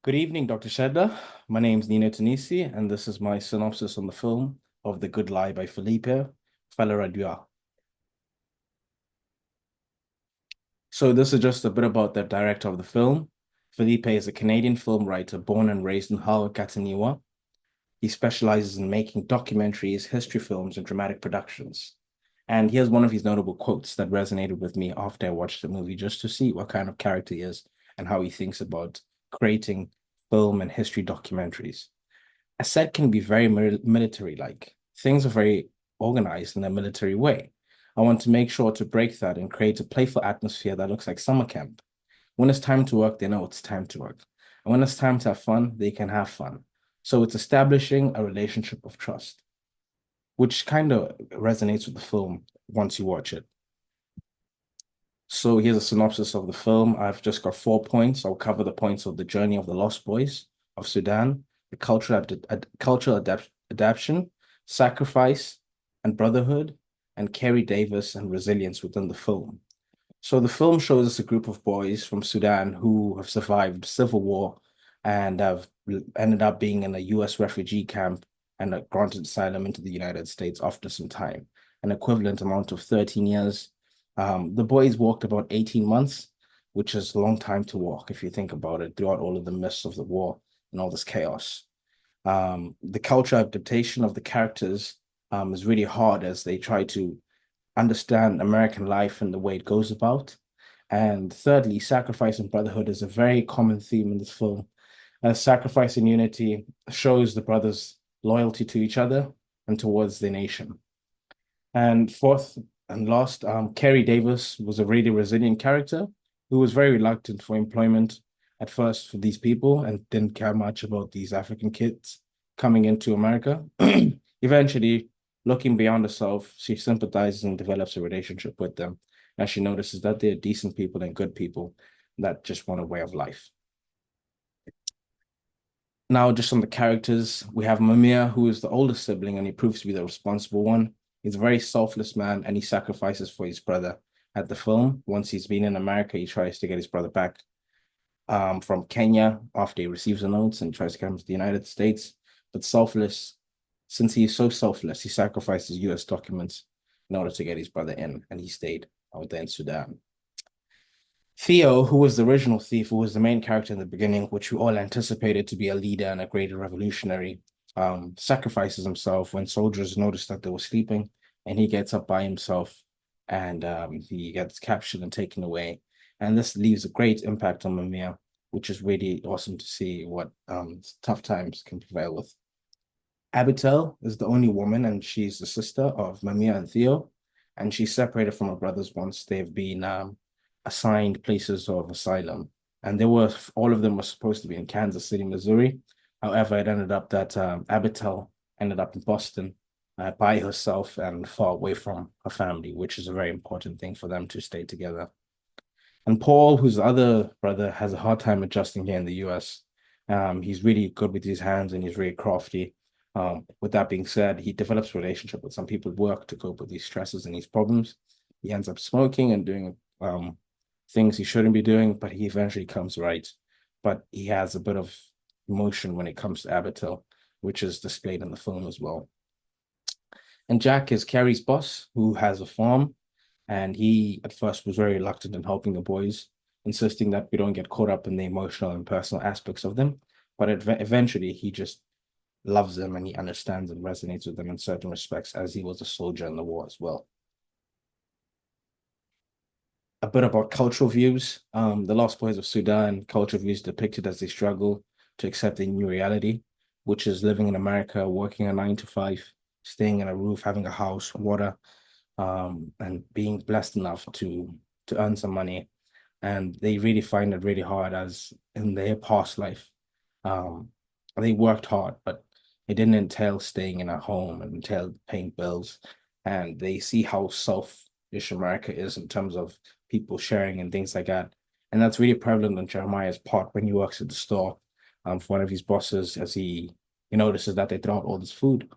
Good evening, Dr. Shedda. My name is Tiyo Tonisi, and this is my synopsis on the film of The Good Lie by Felipe Falaradua. So this is just a bit about the director of the film. Felipe is a Canadian film writer born and raised in Hull, Cataniwa. He specializes in making documentaries, history films, and dramatic productions. And here's one of his notable quotes that resonated with me after I watched the movie, just to see what kind of character he is and how he thinks about creating film and history documentaries. A set can be very military-like. Things are very organized in a military way. I want to make sure to break that and create a playful atmosphere that looks like summer camp. When it's time to work, they know it's time to work. And when it's time to have fun, they can have fun. So it's establishing a relationship of trust, which kind of resonates with the film once you watch it. So here's a synopsis of the film. I've just got 4 points. I'll cover the points of the journey of the Lost Boys of Sudan, the cultural adaptation, sacrifice, and brotherhood, and Kerry Davis and resilience within the film. So the film shows us a group of boys from Sudan who have survived civil war and have ended up being in a US refugee camp and are granted asylum into the United States after some time, an equivalent amount of 13 years. The boys walked about 18 months, which is a long time to walk if you think about it, throughout all of the mists of the war and all this chaos. The cultural adaptation of the characters is really hard as they try to understand American life and the way it goes about. And thirdly, sacrifice and brotherhood is a very common theme in this film. Sacrifice and unity shows the brothers' loyalty to each other and towards the nation. And fourth and last, Kerry Davis was a really resilient character who was very reluctant for employment at first for these people and didn't care much about these African kids coming into America. Eventually, looking beyond herself, she sympathizes and develops a relationship with them as she notices that they're decent people and good people that just want a way of life. Now, just on the characters, we have Mamiya, who is the oldest sibling, and he proves to be the responsible one. He's a very selfless man, and he sacrifices for his brother at the film. Once he's been in America, he tries to get his brother back from Kenya after he receives the notes and tries to come to the United States. But selfless, since he is so selfless, he sacrifices US documents in order to get his brother in, and he stayed out there in Sudan. Theo, who was the original thief, who was the main character in the beginning, which we all anticipated to be a leader and a great revolutionary, sacrifices himself when soldiers notice that they were sleeping, and he gets up by himself and he gets captured and taken away. And this leaves a great impact on Mamiya, which is really awesome to see what tough times can prevail with. Abitel is the only woman, and she's the sister of Mamiya and Theo, and she's separated from her brothers once they've been assigned places of asylum. And they were all of them were supposed to be in Kansas City, Missouri. However, it ended up that Abitel ended up in Boston by herself and far away from her family, which is a very important thing for them to stay together. And Paul, who's the other brother, has a hard time adjusting here in the US. He's really good with his hands and he's really crafty. With that being said, he develops a relationship with some people at work to cope with these stresses and these problems. He ends up smoking and doing things he shouldn't be doing, but he eventually comes right. But he has a bit of emotion when it comes to Abitel, which is displayed in the film as well. And Jack is Carrie's boss, who has a farm, and he at first was very reluctant in helping the boys, insisting that we don't get caught up in the emotional and personal aspects of them. But eventually, he just loves them and he understands and resonates with them in certain respects, as he was a soldier in the war as well. A bit about cultural views. The Lost Boys of Sudan cultural views depicted as they struggle to accept a new reality, which is living in America, working a 9 to 5, staying in a roof, having a house, water, and being blessed enough to earn some money. And they really find it really hard as in their past life. Um, they worked hard, but it didn't entail staying in a home and entail paying bills. And they see how selfish America is in terms of people sharing and things like that. And that's really prevalent on Jeremiah's part when he works at the store for one of his bosses as he notices that they throw out all this food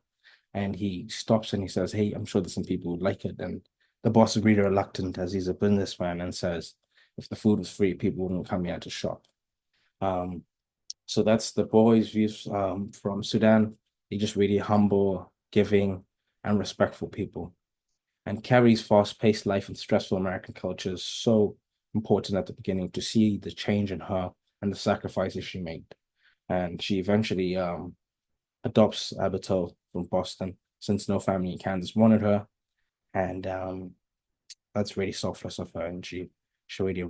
and he stops and he says, "Hey, I'm sure there's some people who'd like it." And the boss is really reluctant as he's a businessman and says, if the food was free, people wouldn't come here to shop. Um, So that's the boys' views from Sudan. They're just really humble, giving, and respectful people. And Carrie's fast-paced life and stressful American culture is so important at the beginning to see the change in her and the sacrifices she made. And she eventually adopts Abigail from Boston since no family in Kansas wanted her. And that's really selfless of her. And she really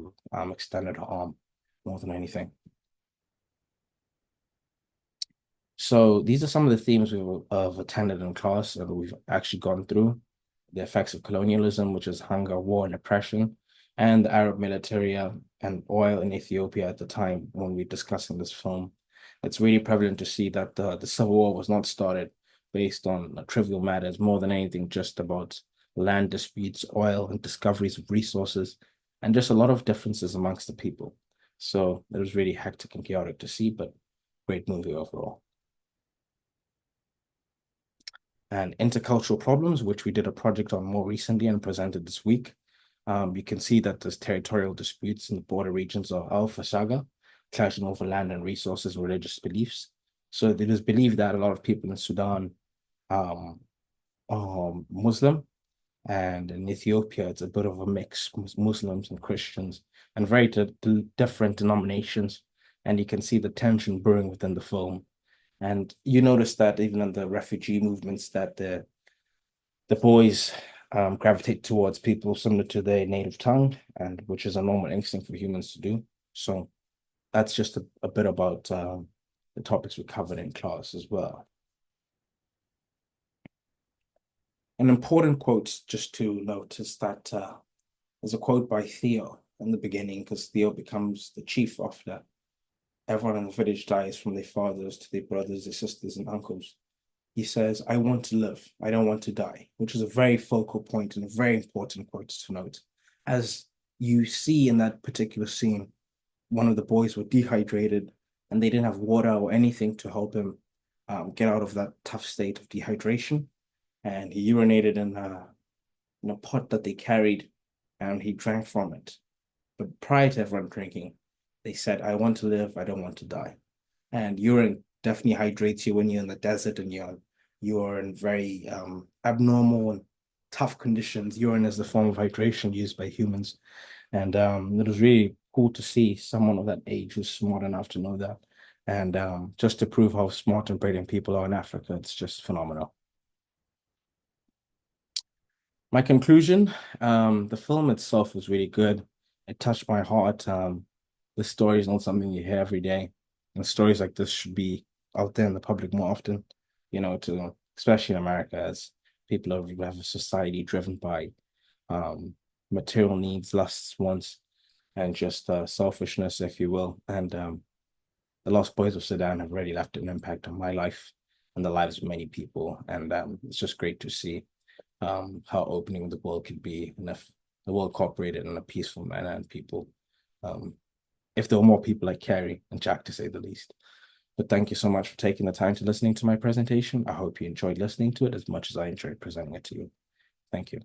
extended her arm more than anything. So these are some of the themes we've attended in class and we've actually gone through. The effects of colonialism, which is hunger, war, and oppression, and the Arab military and oil in Ethiopia at the time when we're discussing this film. It's really prevalent to see that the Civil War was not started based on trivial matters, more than anything, just about land disputes, oil, and discoveries of resources, and just a lot of differences amongst the people. So it was really hectic and chaotic to see, but great movie overall. And intercultural problems, which we did a project on more recently and presented this week. You can see that there's territorial disputes in the border regions of Al Fashaga, clashing over land and resources and religious beliefs. So it is believed that a lot of people in Sudan um, are Muslim, and in Ethiopia, it's a bit of a mix, Muslims and Christians, and very different denominations. And you can see the tension brewing within the film. And you notice that even in the refugee movements, that the boys gravitate towards people similar to their native tongue, and which is a normal instinct for humans to do. So that's just a bit about the topics we covered in class as well. An important quote just to note is that there's a quote by Theo in the beginning, because Theo becomes the chief after everyone in the village dies, from their fathers to their brothers, their sisters, and uncles. He says, I want to live. I don't want to die, which is a very focal point and a very important quote to note. As you see in that particular scene, one of the boys were dehydrated and they didn't have water or anything to help him get out of that tough state of dehydration. And he urinated in a pot that they carried and he drank from it. But prior to everyone drinking, they said, I want to live. I don't want to die. And urine definitely hydrates you when you're in the desert and you're in very abnormal and tough conditions. Urine is the form of hydration used by humans. And it was really cool to see someone of that age who's smart enough to know that. And just to prove how smart and brilliant people are in Africa, it's just phenomenal. My conclusion, the film itself was really good. It touched my heart. The story is not something you hear every day. And stories like this should be out there in the public more often, to especially in America, as have a society driven by um material needs, lusts, wants, and just selfishness, if you will. And the Lost Boys of Sudan have really left an impact on my life and the lives of many people. And it's just great to see how opening the world could be, and if the world cooperated in a peaceful manner and people, um, if there were more people like Carrie and Jack, to say the least. But thank you so much for taking the time to listening to my presentation. I hope you enjoyed listening to it as much as I enjoyed presenting it to you. Thank you.